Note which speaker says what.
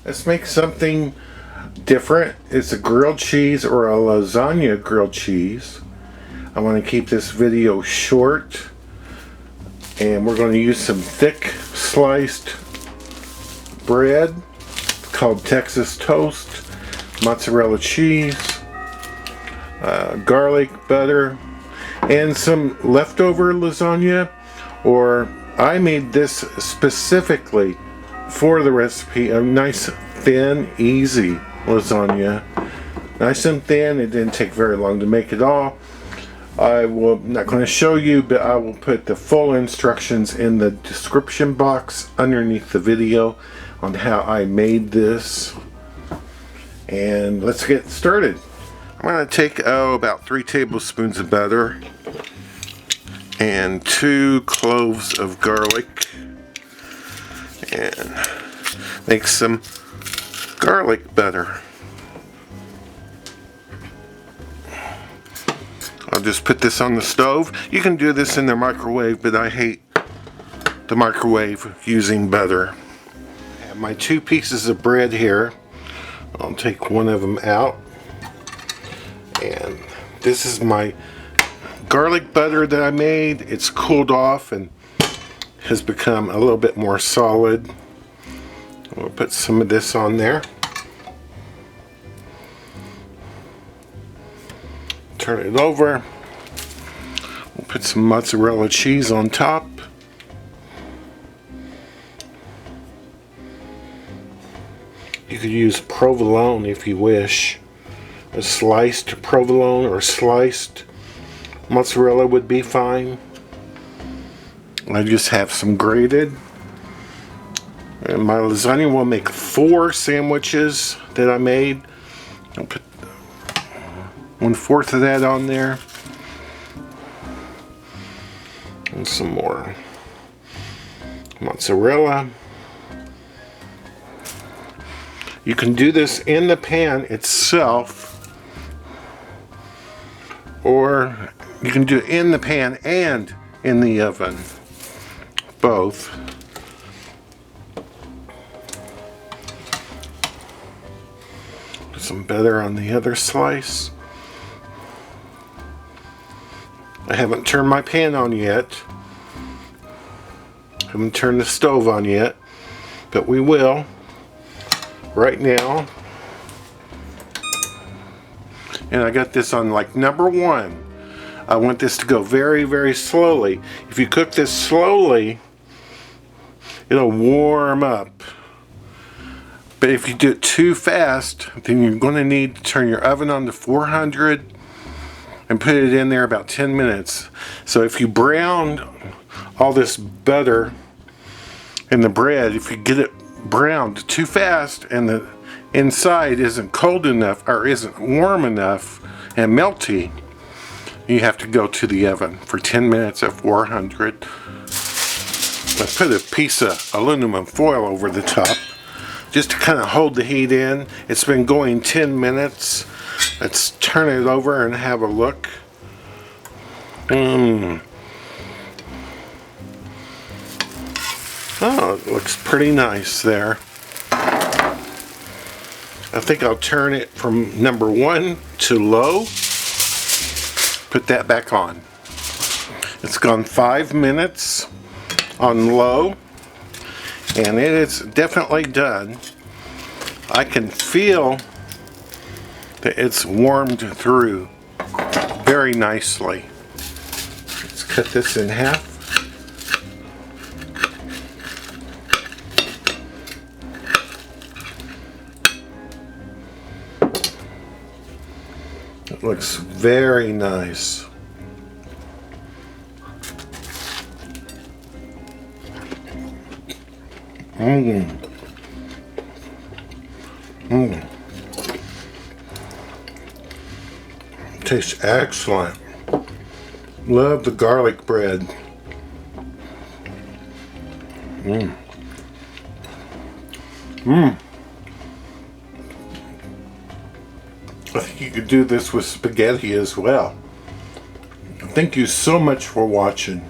Speaker 1: Let's make something different. It's a grilled cheese or a lasagna grilled cheese. I want to keep this video short, and we're going to use some thick sliced bread called Texas toast, mozzarella cheese, garlic butter, and some leftover lasagna. Or I made this specifically for the recipe, a nice thin easy lasagna, nice and thin. It didn't take very long to make it all. I'm not going to show you, but I will put the full instructions in the description box underneath the video on how I made this. And let's get started. I'm going to take about 3 tablespoons of butter and 2 cloves of garlic and make some garlic butter. I'll just put this on the stove. You can do this in the microwave, but I hate the microwave using butter. I have my 2 pieces of bread here. I'll take one of them out. And this is my garlic butter that I made. It's cooled off and has become a little bit more solid. We'll put some of this on there. Turn it over. We'll put some mozzarella cheese on top. You could use provolone if you wish. A sliced provolone or sliced mozzarella would be fine. I just have some grated. And my lasagna will make 4 sandwiches that I made. I'll put 1/4 of that on there. And some more mozzarella. You can do this in the pan itself, or you can do it in the pan and in the oven. Both. Put some butter on the other slice. I haven't turned my pan on yet. Haven't turned the stove on yet, but we will right now. And I got this on like number 1. I want this to go very, very slowly. If you cook this slowly, it'll warm up. But if you do it too fast, then you're going to need to turn your oven on to 400 and put it in there about 10 minutes. So if you brown all this butter in the bread, if you get it browned too fast and the inside isn't cold enough or isn't warm enough and melty, you have to go to the oven for 10 minutes at 400. Let's put a piece of aluminum foil over the top just to kind of hold the heat in. It's been going 10 minutes. Let's turn it over and have a look. Oh, it looks pretty nice there. I think I'll turn it from number 1 to low. Put that back on. It's gone 5 minutes on low, and it is definitely done. I can feel that it's warmed through very nicely. Let's cut this in half. It looks very nice. Tastes excellent. Love the garlic bread. I think you could do this with spaghetti as well. Thank you so much for watching.